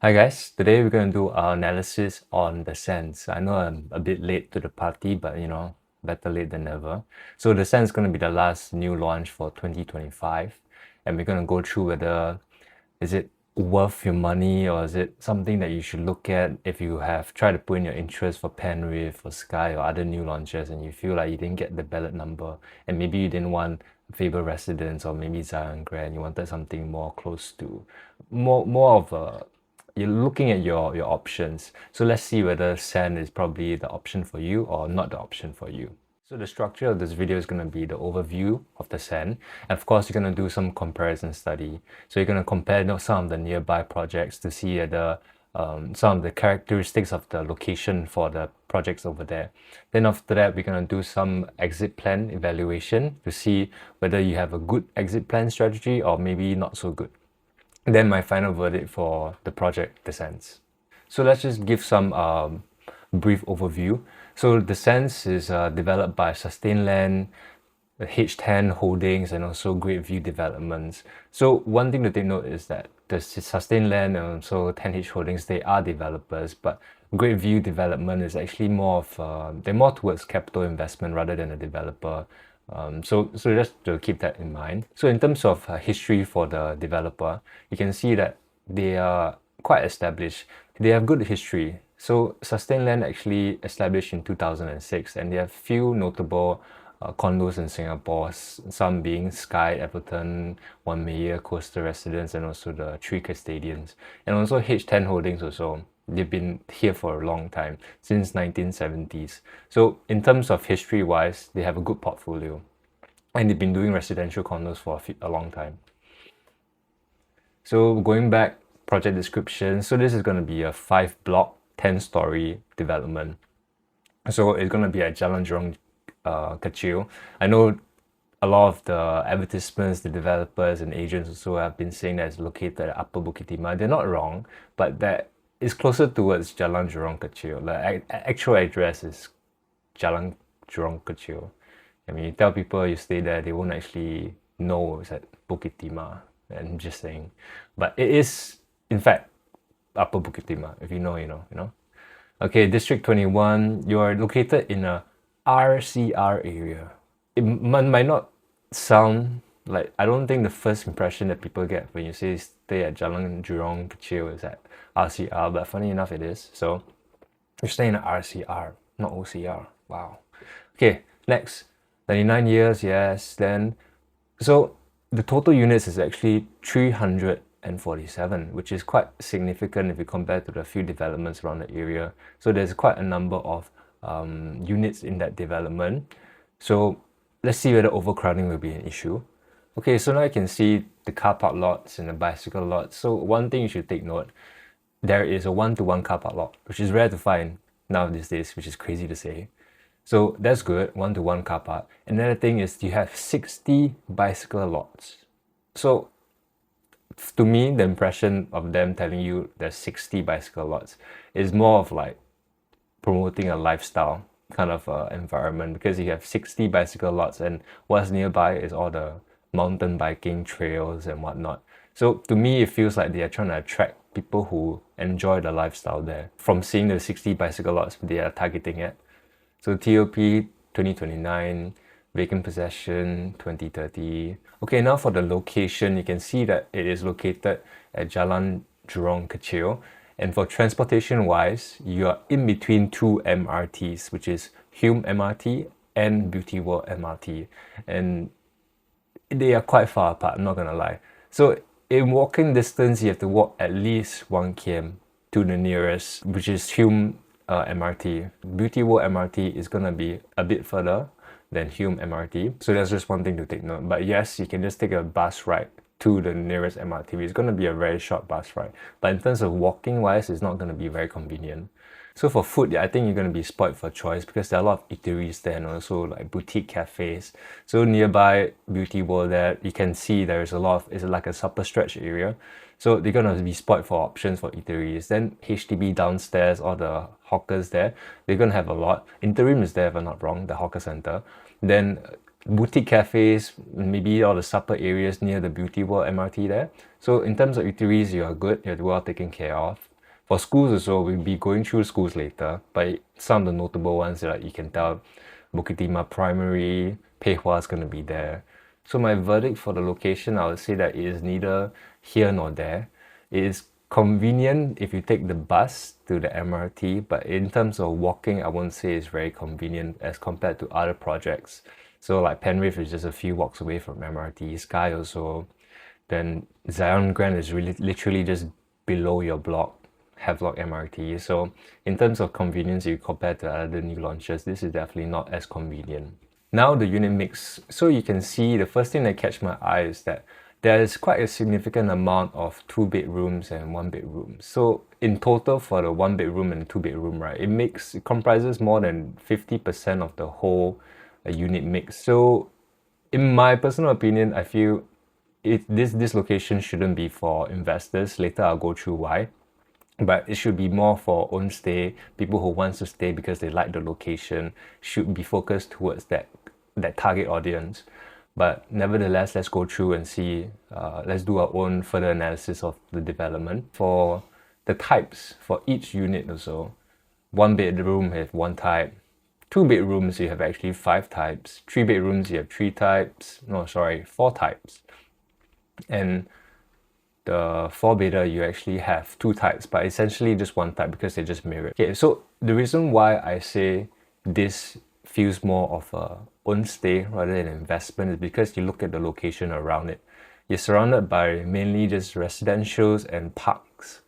Hi guys, today we're going to do our analysis on the Sens. I know I'm a bit late to the party, but better late than never. So the Sens is going to be the last new launch for 2025, and we're going to go through whether is it worth your money or is it something that you should look at if you have tried to put in your interest for Penrith or Sky or other new launches and you feel like you didn't get the ballot number and maybe you didn't want Faber Residence or maybe Zion Grand, you wanted something more close to more of a you're looking at your options. So let's see whether Sen is probably the option for you or not the option for you. So the structure of this video is going to be the overview of the Sen. And of course, you're going to do some comparison study. So you're going to compare some of the nearby projects to see some of the characteristics of the location for the projects over there. Then after that, we're going to do some exit plan evaluation to see whether you have a good exit plan strategy or maybe not so good. Then my final verdict for the project, the Sens. So let's just give some brief overview. So the Sens is developed by Sustainland, H10 Holdings, and also Great View Developments. So one thing to take note is that the Sustainland and also 10H Holdings, they are developers, but Great View Development is actually more of they're more towards capital investment rather than a developer. So just to keep that in mind. So in terms of history for the developer, you can see that they are quite established. They have good history. So Sustainland actually established in 2006 and they have few notable condos in Singapore, some being Sky, Everton, One Mayer, Coastal Residence, and also the Three Custodians. And also H10 Holdings also. They've been here for a long time, since 1970s. So in terms of history-wise, they have a good portfolio. And they've been doing residential condos for a long time. So going back, project description. So this is going to be a 5-block, 10-story development. So it's going to be at Jalan Jurong Kecil. I know a lot of the advertisements, the developers and agents also have been saying that it's located at Upper Bukit Timah. They're not wrong, but that is closer towards Jalan Jurong Kecil. The actual address is Jalan Jurong Kecil. I mean, you tell people you stay there, they won't actually know it's at Bukit Timah. I'm just saying. But it is, in fact, Upper Bukit Timah. If you know, you know. Okay, District 21, you are located in a RCR area. It might not sound like, I don't think the first impression that people get when you say stay at Jalan Jurong Kecil is at RCR, but funny enough it is. So you're staying at RCR, not OCR. Wow. Okay, next. 99 years, yes. Then, so the total units is actually 347, which is quite significant if you compare to the few developments around the area. So there's quite a number of units in that development. So let's see whether overcrowding will be an issue. Okay, so now you can see the car park lots and the bicycle lots. So one thing you should take note, there is a one-to-one car park lot, which is rare to find now these days, which is crazy to say. So that's good, one-to-one car park. Another thing is you have 60 bicycle lots. So to me, the impression of them telling you there's 60 bicycle lots is more of like promoting a lifestyle kind of environment, because you have 60 bicycle lots and what's nearby is all the mountain biking trails and whatnot. So to me, it feels like they are trying to attract people who enjoy the lifestyle there. From seeing the 60 bicycle lots they are targeting at. So TOP 2029, vacant possession 2030. Okay, now for the location, you can see that it is located at Jalan Jurong Kecil. And for transportation wise, you are in between two MRTs, which is Hume MRT and Beauty World MRT. And they are quite far apart, I'm not gonna lie. So in walking distance, you have to walk at least 1 km to the nearest, which is Hume MRT. Beauty World MRT is gonna be a bit further than Hume MRT. So that's just one thing to take note. But yes, you can just take a bus ride to the nearest MRT. It's going to be a very short bus ride. But in terms of walking wise, it's not going to be very convenient. So for food, yeah, I think you're going to be spoiled for choice because there are a lot of eateries there and also like boutique cafes. So nearby Beauty World there, you can see there's a lot of, it's like a supper stretch area. So they're going to be spoiled for options for eateries. Then HDB downstairs, all the hawkers there, they're going to have a lot. Interim is there if I'm not wrong, the hawker center. Then boutique cafes, maybe all the supper areas near the Beauty World MRT there. So in terms of eateries, you are good, you're well taken care of. For schools also, we'll be going through schools later, but some of the notable ones, like you can tell, Bukit Timah Primary, Pei Hwa is going to be there. So my verdict for the location, I would say that it is neither here nor there. It is convenient if you take the bus to the MRT, but in terms of walking, I won't say it's very convenient as compared to other projects. So like Penrith is just a few walks away from MRT, Sky also. Then Zion Grand is really literally just below your block, Havelock MRT. So in terms of convenience, you compare to other new launches, this is definitely not as convenient. Now the unit mix. So you can see the first thing that catch my eye is that there is quite a significant amount of 2 bedrooms and 1 bedroom. So in total for the 1 bedroom and 2 bedroom, right, it comprises more than 50% of the whole unit mix. So in my personal opinion, I feel this location shouldn't be for investors. Later I'll go through why. But it should be more for own stay. People who want to stay because they like the location should be focused towards that target audience. But nevertheless, let's go through and see. Let's do our own further analysis of the development. For the types, for each unit also, 1 bedroom have 1 type, 2 bedrooms you have actually 5 types, 3 bedrooms you have 3 types, 4 types. And the 4 beta you actually have 2 types, but essentially just 1 type because they just mirror. Okay, so the reason why I say this feels more of a own stay rather than investment is because you look at the location around it. You're surrounded by mainly just residentials and parks.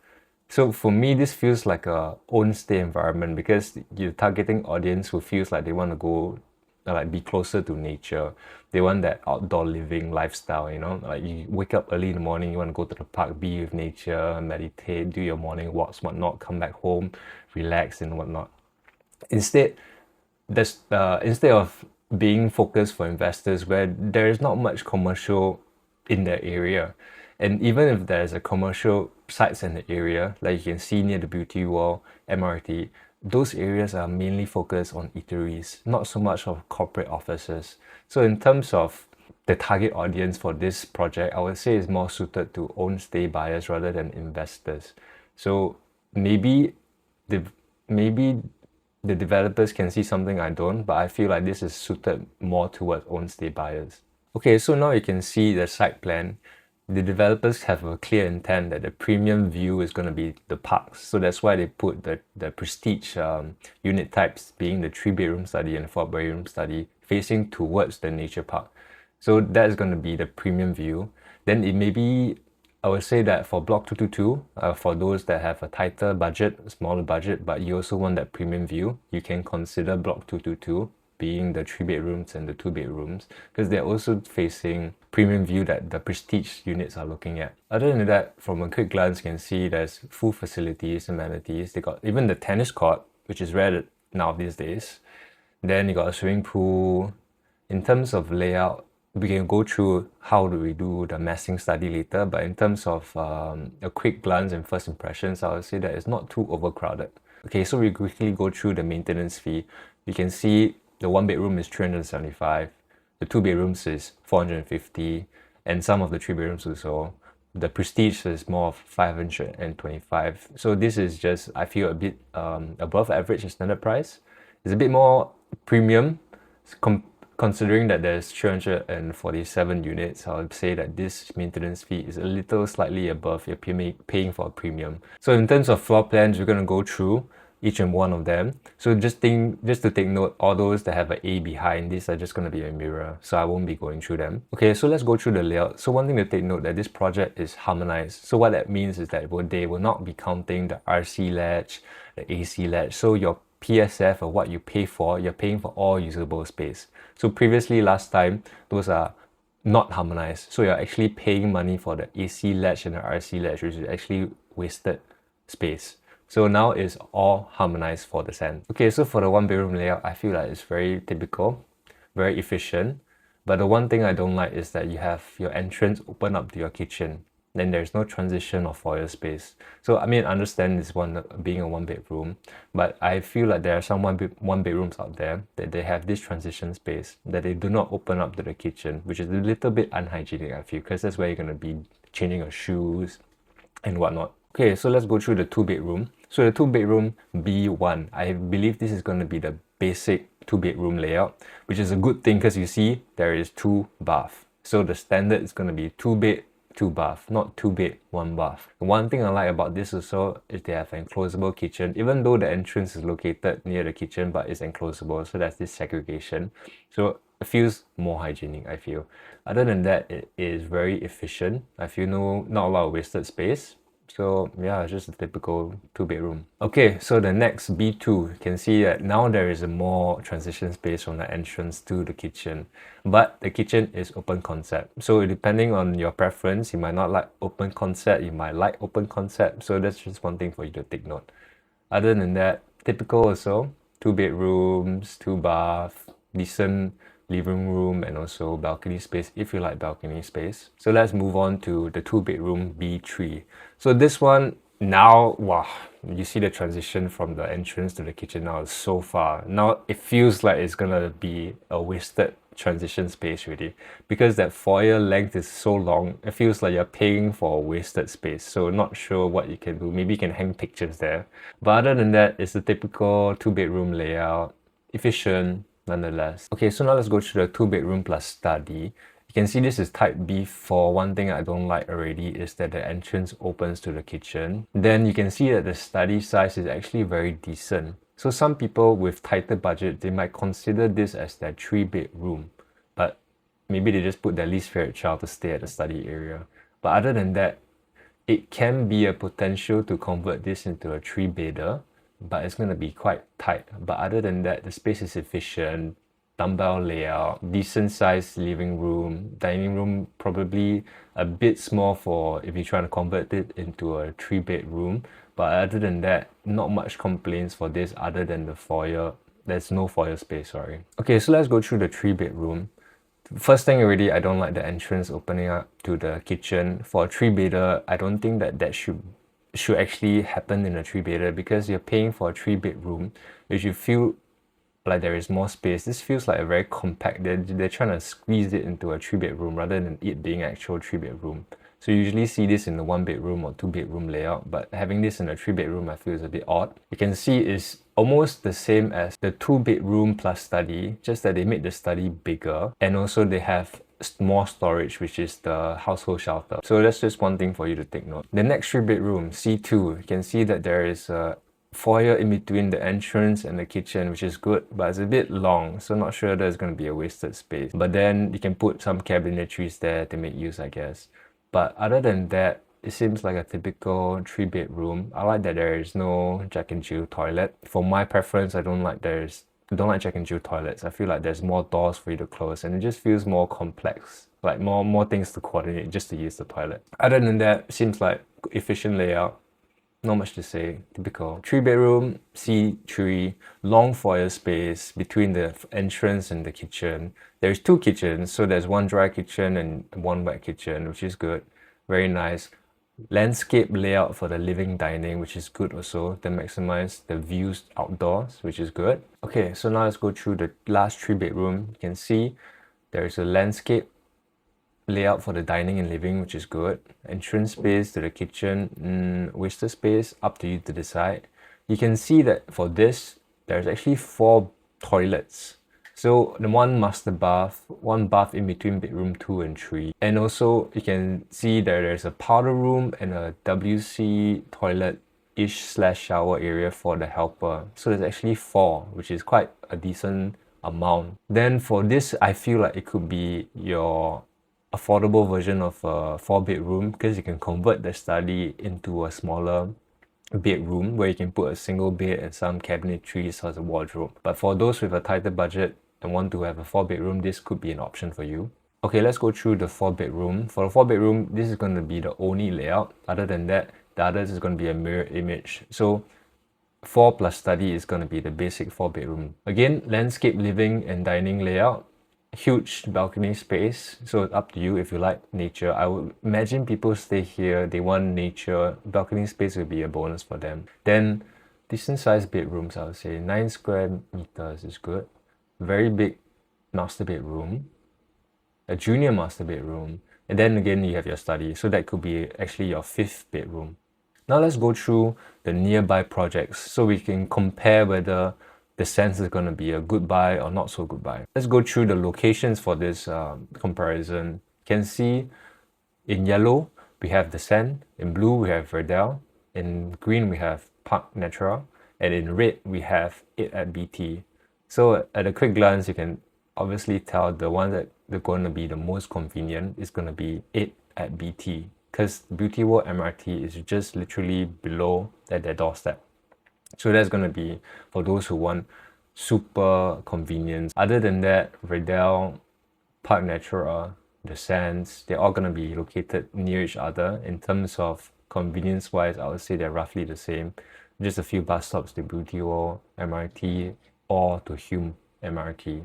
So for me, this feels like a own stay environment because you're targeting audience who feels like they want to go like be closer to nature. They want that outdoor living lifestyle, you know, like you wake up early in the morning, you want to go to the park, be with nature, meditate, do your morning walks, whatnot, come back home, relax and whatnot. Instead of being focused for investors where there is not much commercial in that area, and even if there's a commercial sites in the area, like you can see near the Beauty Wall, MRT, those areas are mainly focused on eateries, not so much of corporate offices. So in terms of the target audience for this project, I would say it's more suited to own stay buyers rather than investors. So maybe the developers can see something I don't, but I feel like this is suited more towards own stay buyers. Okay, so now you can see the site plan. The developers have a clear intent that the premium view is going to be the parks. So that's why they put the prestige unit types being the 3 bedroom study and 4 bedroom study facing towards the nature park. So that is going to be the premium view. Then it may be, I would say that for block 222, for those that have a tighter budget, smaller budget, but you also want that premium view, you can consider block 222 being the 3 bedrooms and the 2 bedrooms because they're also facing premium view that the prestige units are looking at. Other than that, from a quick glance, you can see there's full facilities, amenities. They got even the tennis court, which is rare now these days. Then you got a swimming pool. In terms of layout, we can go through how do we do the massing study later, but in terms of a quick glance and first impressions, I would say that it's not too overcrowded. Okay, so we quickly go through the maintenance fee. You can see the 1 bedroom is 375, the 2 bedrooms is 450, and some of the 3 bedrooms also. The prestige is more of 525. So this is just, I feel, a bit above average and standard price. It's a bit more premium, considering that there's 347 units. I would say that this maintenance fee is a little slightly above you're paying for a premium. So in terms of floor plans, we're going to go through each and one of them. So just to take note, all those that have an A behind, these are just going to be a mirror, so I won't be going through them. Okay, so let's go through the layout. So one thing to take note that this project is harmonized. So what that means is that they will not be counting the RC ledge, the AC ledge. So your PSF or what you pay for, you're paying for all usable space. So previously, last time, those are not harmonized. So you're actually paying money for the AC ledge and the RC ledge, which is actually wasted space. So now it's all harmonized for the Sen. Okay, so for the 1 bedroom layout, I feel like it's very typical, very efficient. But the one thing I don't like is that you have your entrance open up to your kitchen. Then there's no transition or foyer space. So I mean, I understand this one being a 1 bedroom, but I feel like there are some one bedrooms out there that they have this transition space that they do not open up to the kitchen, which is a little bit unhygienic, I feel, because that's where you're going to be changing your shoes and whatnot. Okay, so let's go through the two bedroom. So the two bedroom B1, I believe this is going to be the basic two bedroom layout, which is a good thing because you see there is two bath. So the standard is going to be two bed, two bath, not two bed, one bath. One thing I like about this also is they have an enclosable kitchen, even though the entrance is located near the kitchen, but it's enclosable. So that's this segregation. So it feels more hygienic, I feel. Other than that, it is very efficient. I feel not a lot of wasted space. So yeah, it's just a typical two bedroom. Okay, so the next B2, you can see that now there is a more transition space from the entrance to the kitchen. But the kitchen is open concept. So depending on your preference, you might not like open concept, you might like open concept. So that's just one thing for you to take note. Other than that, typical also, two bedrooms, two bath, decent living room, and also balcony space if you like balcony space. So let's move on to the two bedroom B3. So this one now, wow, you see the transition from the entrance to the kitchen now is so far. Now it feels like it's gonna be a wasted transition space really, because that foyer length is so long. It feels like you're paying for a wasted space. So not sure what you can do. Maybe you can hang pictures there. But other than that, it's a typical two bedroom layout, efficient nonetheless. Okay, so now let's go through the two bedroom plus study. You can see this is type B4. One thing I don't like already is that the entrance opens to the kitchen. Then you can see that the study size is actually very decent. So some people with tighter budget, they might consider this as their three bedroom, but maybe they just put their least favorite child to stay at the study area. But other than that, it can be a potential to convert this into a three bedder, but it's going to be quite tight. But other than that, the space is efficient, dumbbell layout, decent sized living room, dining room probably a bit small for if you're trying to convert it into a three bedroom. But other than that, not much complaints for this other than the foyer. There's no foyer space, sorry. Okay, so let's go through the three bedroom. First thing already, I don't like the entrance opening up to the kitchen. For a three bedder, I don't think that should actually happen in a three bedder, because you're paying for a three bedroom. If you feel like there is more space, this feels like a very compact. They're trying to squeeze it into a three bedroom rather than it being actual three bedroom. So you usually see this in the one bedroom or two bedroom layout, but having this in a three bedroom I feel is a bit odd. You can see it's almost the same as the two bedroom plus study, just that they made the study bigger, and also they have more storage, which is the household shelter. So that's just one thing for you to take note. The next three bedroom, C2, you can see that there is a foyer in between the entrance and the kitchen, which is good, but it's a bit long, so not sure there's going to be a wasted space. But then you can put some cabinetries there to make use, I guess. But other than that, it seems like a typical three bedroom. I like that there is no Jack and Jill toilet. For my preference, I don't like Jack and Jill toilets. I feel like there's more doors for you to close, and it just feels more complex, like more things to coordinate just to use the toilet. Other than that, it seems like efficient layout. Not much to say. Typical three bedroom, C3, long foyer space between the entrance and the kitchen. There's two kitchens, so there's one dry kitchen and one wet kitchen, which is good. Very nice. Landscape layout for the living dining, which is good also, to maximize the views outdoors, which is good. Okay, so now let's go through the last three bedroom. You can see there is a landscape layout for the dining and living, which is good. Entrance space to the kitchen, wasted space, up to you to decide. You can see that for this, there's actually 4 toilets. So the one master bath, one bath in between bedroom 2 and 3. And also you can see that there's a powder room and a WC toilet-ish slash shower area for the helper. So there's actually 4, which is quite a decent amount. Then for this, I feel like it could be your affordable version of a 4 bedroom, because you can convert the study into a smaller bedroom where you can put a single bed and some cabinetries as a wardrobe. But for those with a tighter budget and want to have a 4 bedroom, this could be an option for you. Okay, let's go through the 4 bedroom. For the 4 bedroom, this is going to be the only layout. Other than that, the others is going to be a mirror image. So 4 plus study is going to be the basic 4 bedroom. Again, landscape living and dining layout. Huge balcony space, so it's up to you if you like nature. I would imagine people stay here, they want nature. Balcony space will be a bonus for them. Then decent sized bedrooms, I would say 9 square meters is good. Very big master bedroom, a junior master bedroom, and then again you have your study, so that could be actually your 5th bedroom. Now let's go through the nearby projects so we can compare whether the Sense is going to be a good buy or not so good buy. Let's go through the locations for this comparison. You can see in yellow, we have the Sen. In blue, we have Verdell. In green, we have Parc Natural. And in red, we have it at BT. So at a quick glance, you can obviously tell the one that they're going to be the most convenient is going to be it at BT, because Beauty World MRT is just literally below at their doorstep. So that's going to be for those who want super convenience. Other than that, Verdell, Parc Natura, the Sands, they're all going to be located near each other. In terms of convenience wise, I would say they're roughly the same. Just a few bus stops to Beauty World MRT or to Hume MRT.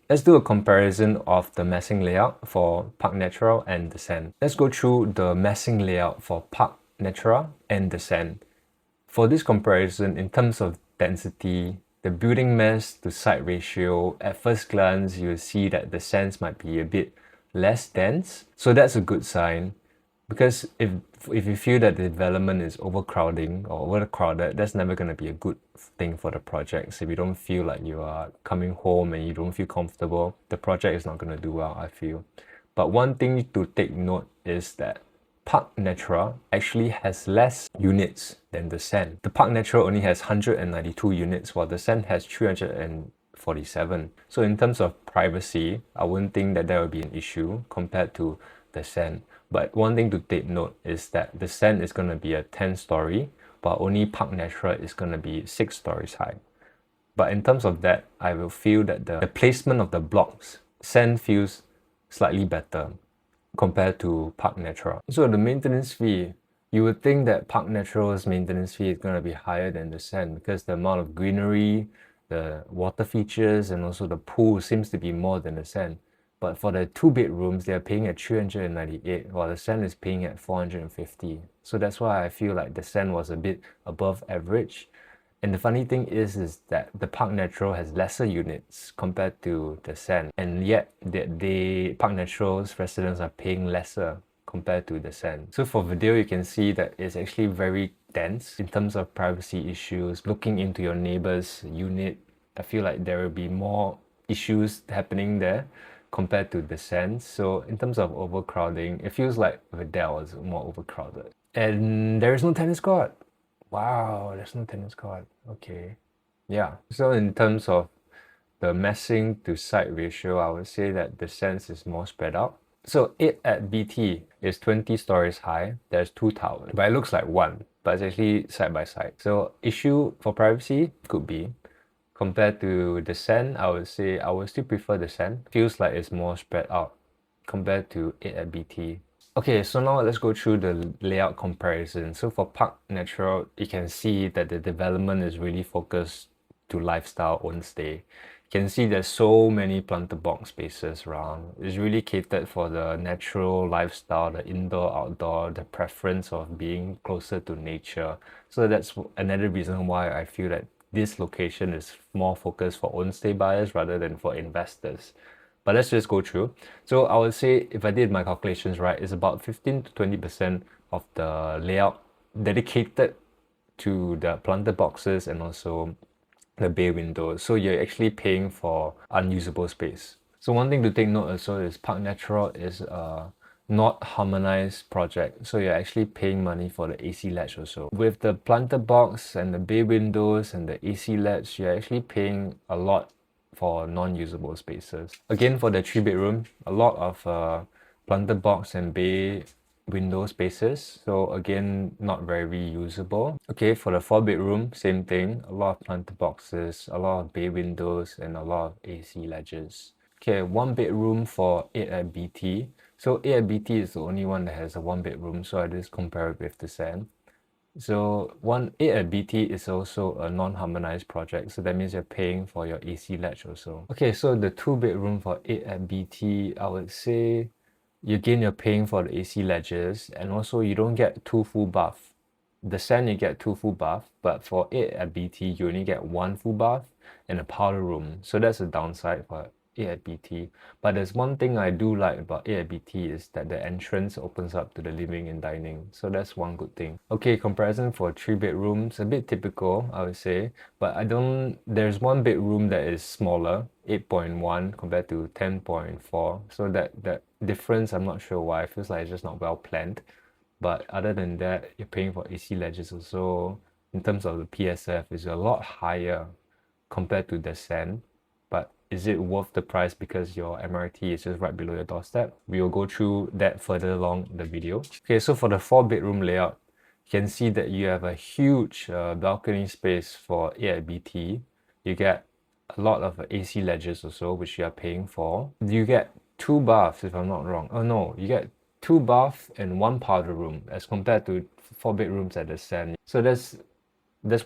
Let's do a comparison of the massing layout for Parc Natural and the Sen. Let's go through the massing layout for Parc Natural and the Sen. For this comparison, in terms of density, the building mass to site ratio, at first glance, you'll see that the Sense might be a bit less dense. So that's a good sign, because if you feel that the development is overcrowding or overcrowded, that's never going to be a good thing for the project. So if you don't feel like you are coming home and you don't feel comfortable, the project is not going to do well, I feel. But one thing to take note is that Parc Natura actually has less units than the Sen. The Parc Natura only has 192 units, while the Sen has 347. So in terms of privacy, I wouldn't think that there will be an issue compared to the Sen. But one thing to take note is that the Sen is going to be a 10-story, while only Parc Natura is going to be 6 stories high. But in terms of that, I will feel that the placement of the blocks, Sen feels slightly better compared to Parc Natural. So the maintenance fee, you would think that Parc Natural's maintenance fee is going to be higher than the Sen, because the amount of greenery, the water features, and also the pool seems to be more than the Sen. But for the 2 bedrooms, they're paying at 398, while the Sen is paying at 450. So that's why I feel like the Sen was a bit above average. And the funny thing is that the Parc Natural has lesser units compared to the Sen, and yet Parc Natural's residents are paying lesser compared to the Sen. So for video, you can see that it's actually very dense in terms of privacy issues. Looking into your neighbor's unit, I feel like there will be more issues happening there compared to the Sen. So in terms of overcrowding, it feels like Vidal is more overcrowded. And there is no tennis court. Wow, there's no tennis court. Okay. Yeah. So in terms of the massing to site ratio, I would say that the Sense is more spread out. So it at BT is 20 stories high. There's 2 towers, but it looks like one, but it's actually side by side. So issue for privacy could be. Compared to the Sen, I would say I would still prefer the Sen. Feels like it's more spread out compared to it at BT. Okay, so now let's go through the layout comparison. So for Parc Natural, you can see that the development is really focused to lifestyle own stay. You can see there's so many planter box spaces around. It's really catered for the natural lifestyle, the indoor, outdoor, the preference of being closer to nature. So that's another reason why I feel that this location is more focused for own stay buyers rather than for investors. But let's just go through. So I would say, if I did my calculations right, it's about 15 to 20% of the layout dedicated to the planter boxes and also the bay windows. So you're actually paying for unusable space. So one thing to take note also is Parc Natural is not harmonized project, so you're actually paying money for the AC latch also. With the planter box and the bay windows and the AC latch, you're actually paying a lot for non-usable spaces. Again, for the 3 bedroom, a lot of planter box and bay window spaces, so again, not very usable. Okay, for the 4 bedroom, same thing, a lot of planter boxes, a lot of bay windows, and a lot of AC ledges. Okay, 1 bedroom for 8 at BT. So 8 at BT is the only one that has a 1 bedroom, so I just compare it with the Sen. So 8 at BT is also a non-harmonized project, so that means you're paying for your AC latch also. Okay, so the 2 bedroom for 8 at BT, I would say again you're paying for the AC ledges, and also you don't get 2 full bath. The Sen you get 2 full bath, but for 8 at BT you only get 1 full bath and a powder room. So that's a downside for A at BT. But there's one thing I do like about A at BT is that the entrance opens up to the living and dining. So that's one good thing. Okay, comparison for 3 bedrooms, a bit typical, I would say. But there's one bedroom that is smaller, 8.1 compared to 10.4. So that difference, I'm not sure why. It feels like it's just not well planned. But other than that, you're paying for AC ledges also. In terms of the PSF, it's a lot higher compared to the Sen. But is it worth the price because your MRT is just right below your doorstep? We will go through that further along in the video. Okay, so for the 4 bedroom layout, you can see that you have a huge balcony space for A at BT. You get a lot of AC ledges also, which you are paying for. You get 2 baths, if I'm not wrong. Oh no, you get 2 baths and 1 powder room as compared to 4 bedrooms at the Sen. So that's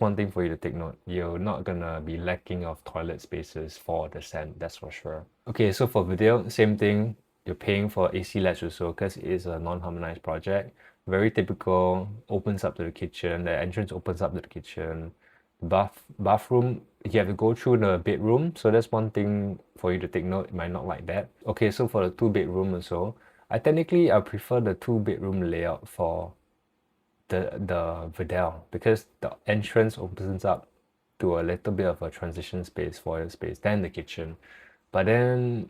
one thing for you to take note. You're not gonna be lacking of toilet spaces for the Sen, that's for sure. Okay, so for Vidal, same thing. You're paying for AC ledge also because it is a non-harmonized project. Very typical, opens up to the kitchen. The entrance opens up to the kitchen. Bathroom, you have to go through the bedroom. So that's one thing for you to take note. You might not like that. Okay, so for the 2 bedroom also, I prefer the 2 bedroom layout for the Vidal because the entrance opens up to a little bit of a transition space, foyer space, then the kitchen. But then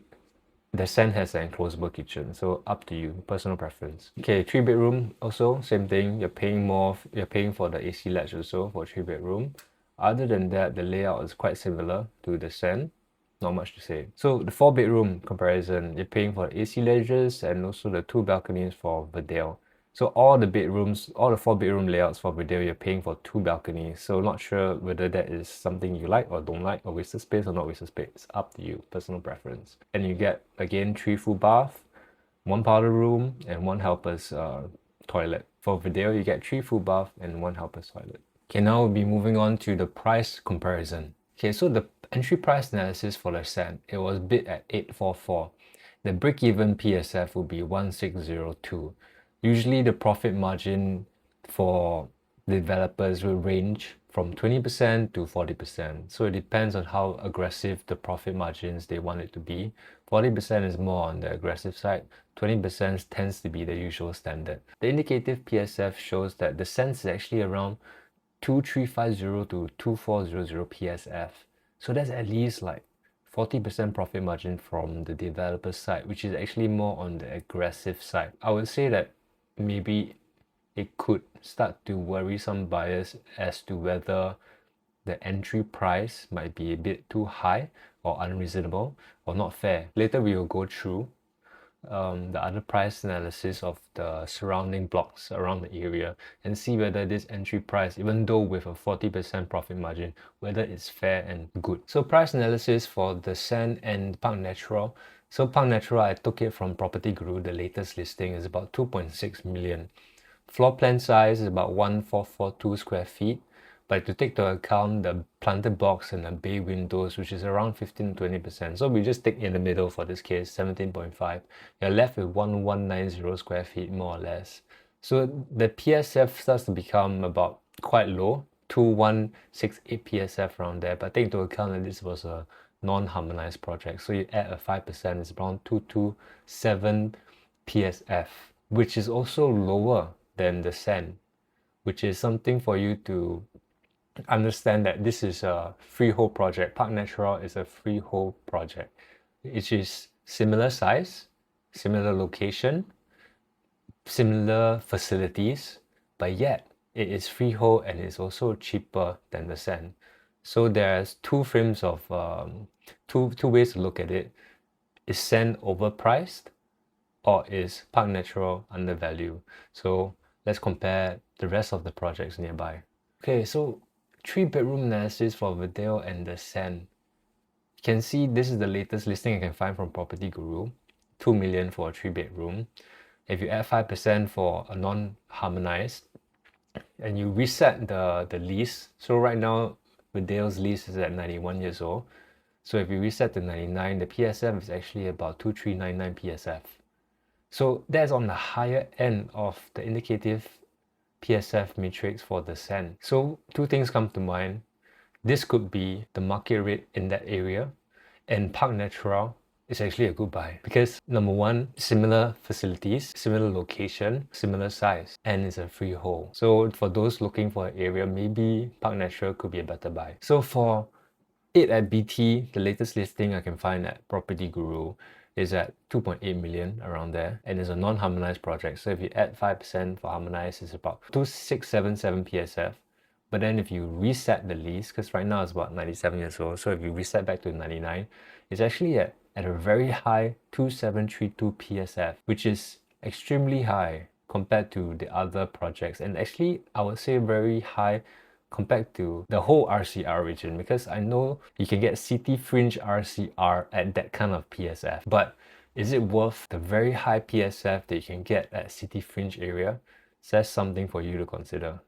the Sen has an enclosable kitchen, so up to you, personal preference. Okay, 3 bedroom also, same thing. You're paying for the AC ledge also for 3 bedroom. Other than that, the layout is quite similar to the Sen. Not much to say. So the 4 bedroom comparison, you're paying for the AC ledges and also the 2 balconies for Vidal. So all the 4 bedroom layouts for Vidal, you're paying for 2 balconies. So not sure whether that is something you like or don't like, or wasted space or not wasted space. It's up to you, personal preference. And you get, again, 3 full bath, 1 powder room, and 1 helper's toilet. For Vidal, you get 3 full bath and 1 helper's toilet. Okay, now we'll be moving on to the price comparison. Okay, so the entry price analysis for the Sen, it was bid at 844. The break-even PSF will be 1602. Usually the profit margin for developers will range from 20% to 40%. So it depends on how aggressive the profit margins they want it to be. 40% is more on the aggressive side. 20% tends to be the usual standard. The indicative PSF shows that the Sen is actually around 2350 to 2400 PSF. So that's at least like 40% profit margin from the developer side, which is actually more on the aggressive side. I would say that maybe it could start to worry some buyers as to whether the entry price might be a bit too high or unreasonable or not fair. Later we will go through the other price analysis of the surrounding blocks around the area and see whether this entry price, even though with a 40% profit margin, whether it's fair and good. So price analysis for the Sen and Park Natural. So Park Natural, I took it from Property Guru, the latest listing is about 2.6 million. Floor plan size is about 1442 square feet. But to take into account the planted blocks and the bay windows, which is around 15-20%. So we just take in the middle for this case, 17.5. You're left with 1190 square feet, more or less. So the PSF starts to become about quite low, 2168 PSF around there. But take into account that this was a non-harmonized project. So you add a 5%, it's around 227 PSF, which is also lower than the Sen, which is something for you to understand that this is a freehold project. Park Natural is a freehold project, which is similar size, similar location, similar facilities, but yet it is freehold and it's also cheaper than the Sen. So there's two frames of two ways to look at it. Is Sen overpriced or is Park Natural undervalued? So let's compare the rest of the projects nearby. Okay, so 3 bedroom analysis for Vidal and the Sen. You can see this is the latest listing I can find from Property Guru. 2 million for a 3 bedroom. If you add 5% for a non-harmonized and you reset the lease, so right now Vidal's lease is at 91 years old. So if you reset to 99, the PSF is actually about 2399 PSF. So that's on the higher end of the indicative PSF matrix for the Sen. So two things come to mind. This could be the market rate in that area, and Park Natural it's actually a good buy because number one, similar facilities, similar location, similar size, and it's a freehold. So for those looking for an area, maybe Park Natural could be a better buy. So for it at BT, the latest listing I can find at Property Guru is at 2.8 million, around there, and it's a non-harmonized project. So if you add 5% for harmonized, it's about 2677 PSF. But then if you reset the lease, because right now it's about 97 years old, so if you reset back to 99, it's actually at a very high 2732 PSF, which is extremely high compared to the other projects, and actually I would say very high compared to the whole RCR region, because I know you can get city fringe RCR at that kind of PSF, but is it worth the very high PSF that you can get at city fringe area? So that's something for you to consider.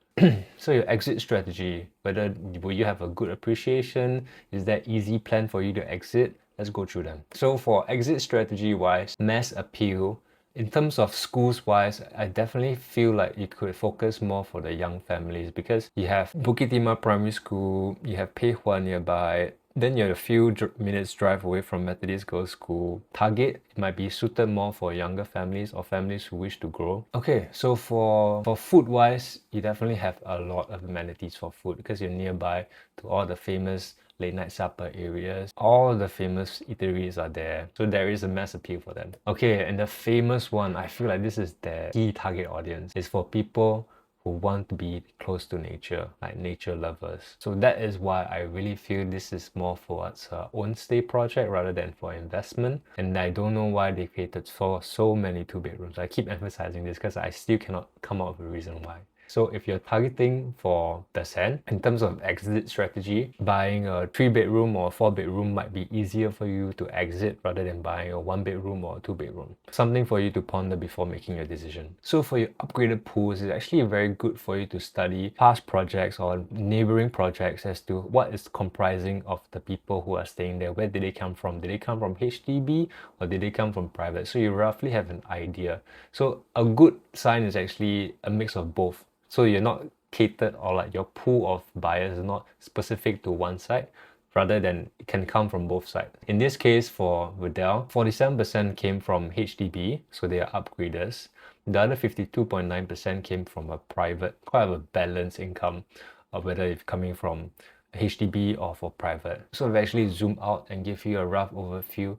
So your exit strategy, whether will you have a good appreciation? Is that easy plan for you to exit? Let's go through them. So for exit strategy wise, mass appeal, in terms of schools wise, I definitely feel like you could focus more for the young families, because you have Bukit Timah Primary School, you have Pei Hua nearby, then you're a few minutes drive away from Methodist Girls' School. Target might be suited more for younger families or families who wish to grow. Okay, so for food wise, you definitely have a lot of amenities for food because you're nearby to all the famous late night supper areas. All the famous eateries are there, so there is a mass appeal for them. Okay, and the famous one, I feel like this is their key target audience, is for people who want to be close to nature, like nature lovers. So that is why I really feel this is more for its own stay project rather than for investment. And I don't know why they created so many 2 bedrooms. I keep emphasizing this because I still cannot come up with a reason why. So if you're targeting for the Sen, in terms of exit strategy, buying a 3 bedroom or 4 bedroom might be easier for you to exit rather than buying a 1 bedroom or a 2 bedroom. Something for you to ponder before making your decision. So for your upgraded pools, it's actually very good for you to study past projects or neighboring projects as to what is comprising of the people who are staying there. Where did they come from? Did they come from HDB or did they come from private? So you roughly have an idea. So a good sign is actually a mix of both. So you're not catered, or like your pool of buyers is not specific to one side, rather than it can come from both sides. In this case for Vidal, 47% came from HDB, so they are upgraders. The other 52.9% came from a private, quite a balanced income, of whether it's coming from HDB or for private. So I've actually zoomed out and give you a rough overview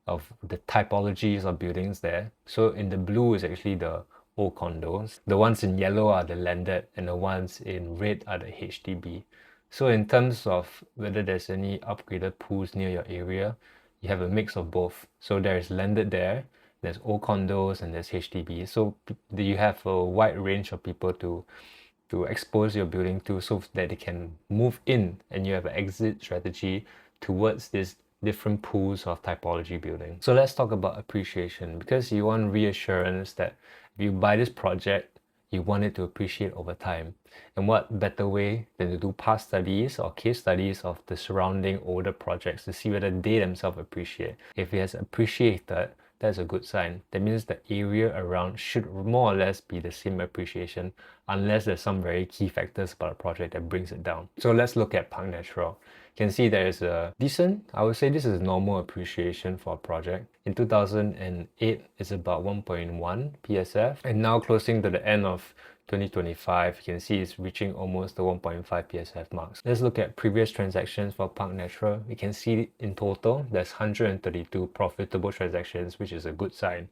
of the typologies of buildings there. So in the blue is actually the old condos. The ones in yellow are the landed, and the ones in red are the HDB. So in terms of whether there's any upgraded pools near your area, you have a mix of both. So there's landed there, there's old condos, and there's HDB. So you have a wide range of people to expose your building to, so that they can move in, and you have an exit strategy towards this different pools of typology building. So let's talk about appreciation, because you want reassurance that if you buy this project, you want it to appreciate over time. And what better way than to do past studies or case studies of the surrounding older projects to see whether they themselves appreciate. If it has appreciated, that's a good sign. That means the area around should more or less be the same appreciation, unless there's some very key factors about a project that brings it down. So let's look at Park Natural. You can see there is a decent, I would say this is normal appreciation for a project. In 2008, it's about 1.1 PSF, and now closing to the end of 2025, you can see it's reaching almost the 1.5 PSF marks. Let's look at previous transactions for Park Natural. We can see in total there's 132 profitable transactions, which is a good sign.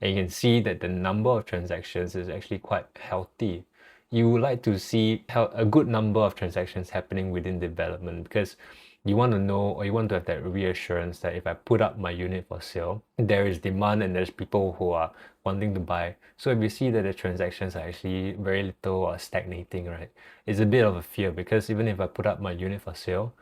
And you can see that the number of transactions is actually quite healthy. You would like to see a good number of transactions happening within development, because you want to know, or you want to have that reassurance that if I put up my unit for sale, there is demand and there's people who are wanting to buy. So if you see that the transactions are actually very little or stagnating, right, it's a bit of a fear, because even if I put up my unit for sale,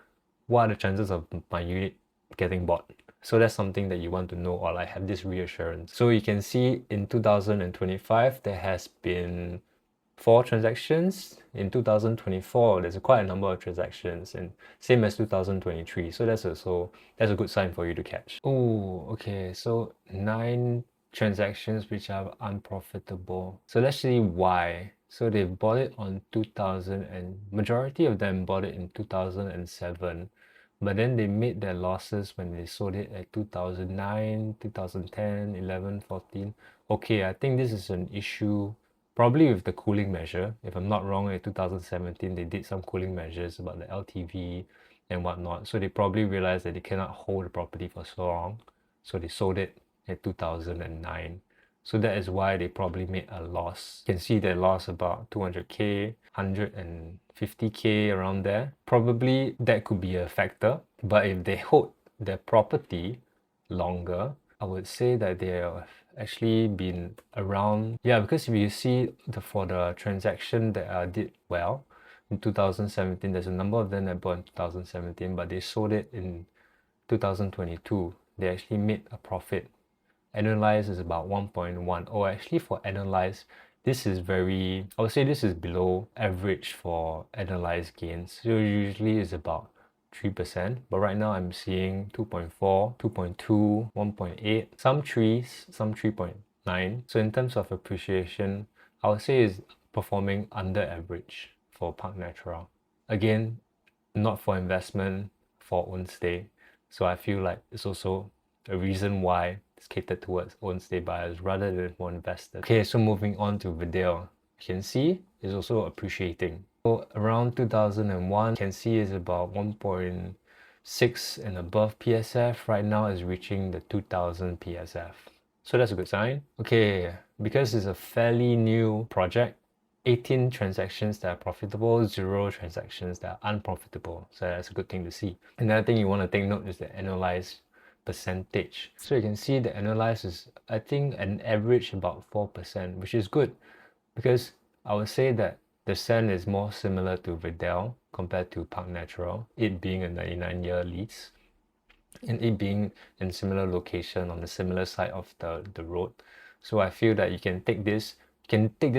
what are the chances of my unit getting bought? So that's something that you want to know, or like have this reassurance. So you can see in 2025, there has been 4 transactions. In 2024, there's quite a number of transactions, and same as 2023. So that's a good sign for you to catch. Oh, okay. So 9 transactions which are unprofitable. So let's see why. So they bought it on 2000, and majority of them bought it in 2007, but then they made their losses when they sold it at 2009, 2010, 11, 14. Okay, I think this is an issue probably with the cooling measure. If I'm not wrong, in 2017 they did some cooling measures about the LTV and whatnot. So they probably realized that they cannot hold the property for so long. So they sold it in 2009. So that is why they probably made a loss. You can see they lost about 200k, 150k around there. Probably that could be a factor. But if they hold their property longer, I would say that they have actually been around. Yeah, because if you see for the transaction that did well in 2017, there's a number of them that bought in 2017, but they sold it in 2022. They actually made a profit. Analyze is about 1.1. Oh, actually for analyze, this is very, I would say this is below average for analyze gains. So usually is about 3%, but right now I'm seeing 2.4, 2.2, 1.8, some 3s, some 3.9. So in terms of appreciation, I would say is performing under average for Park Natural. Again, not for investment, for own stay. So I feel like it's also a reason why it's catered towards own stay buyers rather than for investors. Okay, so moving on to Vidal. You can see it's also appreciating. So around 2001, you can see is about 1.6 and above PSF. Right now is reaching the 2000 PSF. So that's a good sign. Okay, because it's a fairly new project, 18 transactions that are profitable, 0 transactions that are unprofitable. So that's a good thing to see. Another thing you want to take note is the annualized percentage. So you can see the annualized is, I think, an average about 4%, which is good because I would say that the Sen is more similar to Vidal compared to Park Natural, it being a 99-year lease and it being in similar location on the similar side of the road. So I feel that you can take this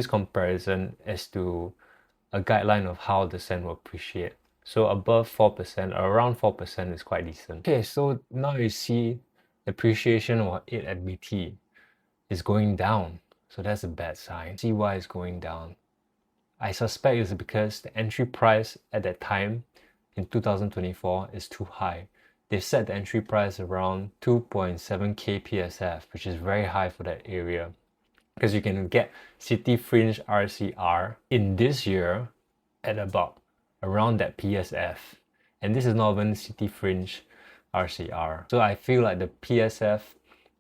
comparison as to a guideline of how the Sen will appreciate. So above 4% or around 4% is quite decent. Okay, so now you see appreciation of 8 at BT is going down. So that's a bad sign. See why it's going down. I suspect it's because the entry price at that time in 2024 is too high. They've set the entry price around 2.7k PSF, which is very high for that area. Because you can get City Fringe RCR in this year at about around that PSF. And this is not even City Fringe RCR. So I feel like the PSF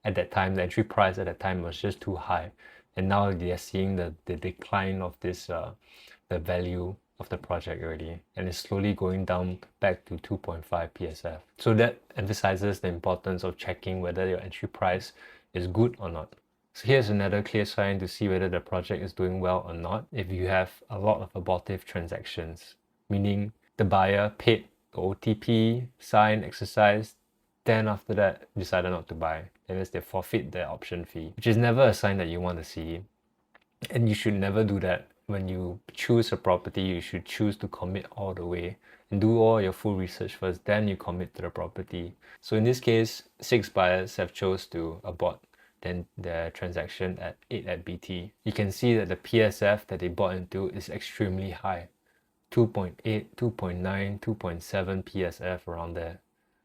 at that time, the entry price at that time was just too high. And now they are seeing the decline of this, the value of the project already. And it's slowly going down back to 2.5 PSF. So that emphasizes the importance of checking whether your entry price is good or not. So here's another clear sign to see whether the project is doing well or not. If you have a lot of abortive transactions, meaning the buyer paid the OTP, signed, exercised, then after that decided not to buy. That means they forfeit their option fee, which is never a sign that you want to see. And you should never do that. When you choose a property, you should choose to commit all the way and do all your full research first, then you commit to the property. So in this case, 6 buyers have chose to abort then the transaction at 8 at BT. You can see that the PSF that they bought into is extremely high. 2.8, 2.9, 2.7 PSF around there.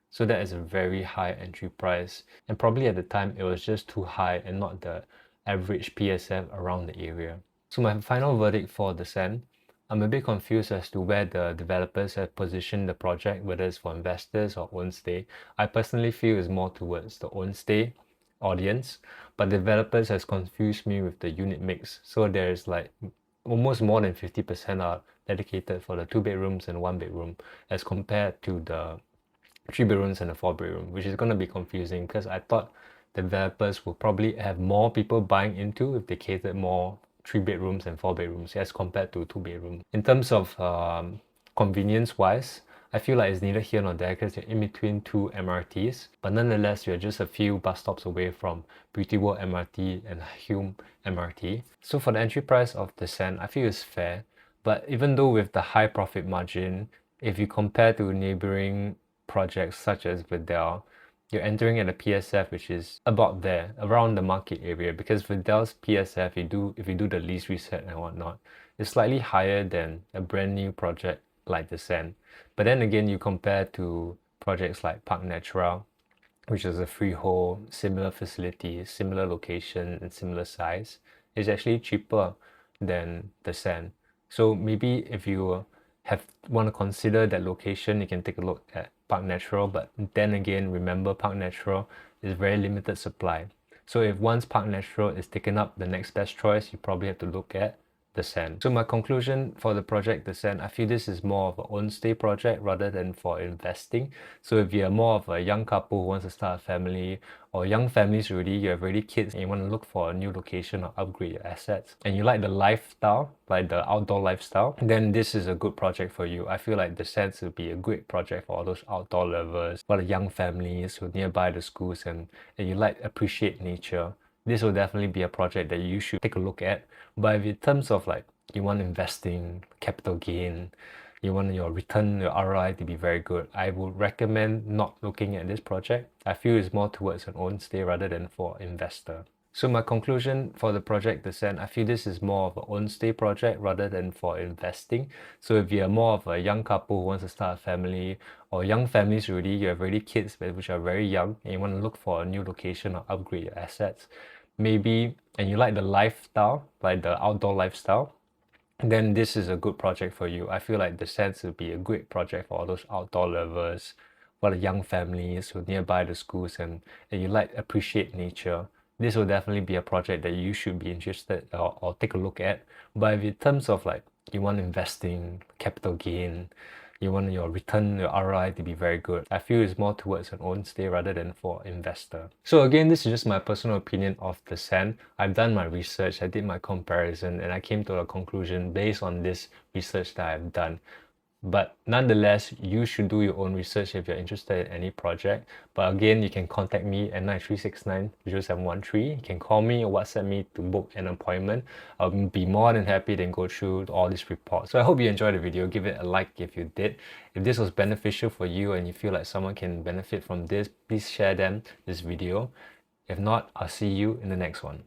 So that is a very high entry price. And probably at the time it was just too high and not the average PSF around the area. So my final verdict for the Sen, I'm a bit confused as to where the developers have positioned the project, whether it's for investors or own stay. I personally feel it's more towards the own stay audience, but developers has confused me with the unit mix. So there's like almost more than 50% are dedicated for the 2 bedrooms and 1 bedroom as compared to the 3 bedrooms and a 4 bedroom, which is going to be confusing because I thought developers will probably have more people buying into if they catered more 3 bedrooms and 4 bedrooms as compared to 2 bedrooms. In terms of convenience wise, I feel like it's neither here nor there because you're in between 2 MRTs, but nonetheless you're just a few bus stops away from Beauty World MRT and Hume MRT. So for the entry price of the Sen, I feel it's fair, but even though with the high profit margin, if you compare to neighboring projects such as Vidal, you're entering at a PSF which is about there, around the market area, because Vidal's PSF, if you do the lease reset and whatnot, is slightly higher than a brand new project like the Sen. But then again, you compare to projects like Park Natural, which is a freehold, similar facilities, similar location, and similar size, is actually cheaper than the Sen. So maybe if you want to consider that location, you can take a look at Park Natural. But then again, remember Park Natural is very limited supply. So if once Park Natural is taken up, the next best choice you probably have to look at the Sen. So my conclusion for the project the Sen, I feel this is more of an own stay project rather than for investing. So if you're more of a young couple who wants to start a family, or young families already, you have already kids and you want to look for a new location or upgrade your assets, and you like the lifestyle, like the outdoor lifestyle, then this is a good project for you. I feel like the Sen will be a great project for all those outdoor lovers, for the young families who are nearby the schools and you like appreciate nature. This will definitely be a project that you should take a look at. But if in terms of like you want investing, capital gain, you want your return, your ROI to be very good, I would recommend not looking at this project. I feel it's more towards an own stay rather than for investor. So my conclusion for the project the Sen, I feel this is more of an own stay project rather than for investing. So if you're more of a young couple who wants to start a family, or young families already, you have already kids which are very young and you want to look for a new location or upgrade your assets, maybe, and you like the lifestyle, like the outdoor lifestyle, then this is a good project for you. I feel like the Sen will be a great project for all those outdoor lovers, for the young families who are nearby the schools and you like appreciate nature. This will definitely be a project that you should be interested or take a look at. But if in terms of like you want investing, capital gain, you want your return, your ROI to be very good, I feel it's more towards an own stay rather than for investor. So again, this is just my personal opinion of the Sen. I've done my research, I did my comparison, and I came to a conclusion based on this research that I've done. But nonetheless, you should do your own research if you're interested in any project. But again, you can contact me at 93690713. You can call me or WhatsApp me to book an appointment. I'll be more than happy to go through all these reports. So I hope you enjoyed the video. Give it a like if you did. If this was beneficial for you and you feel like someone can benefit from this, please share this video. If not, I'll see you in the next one.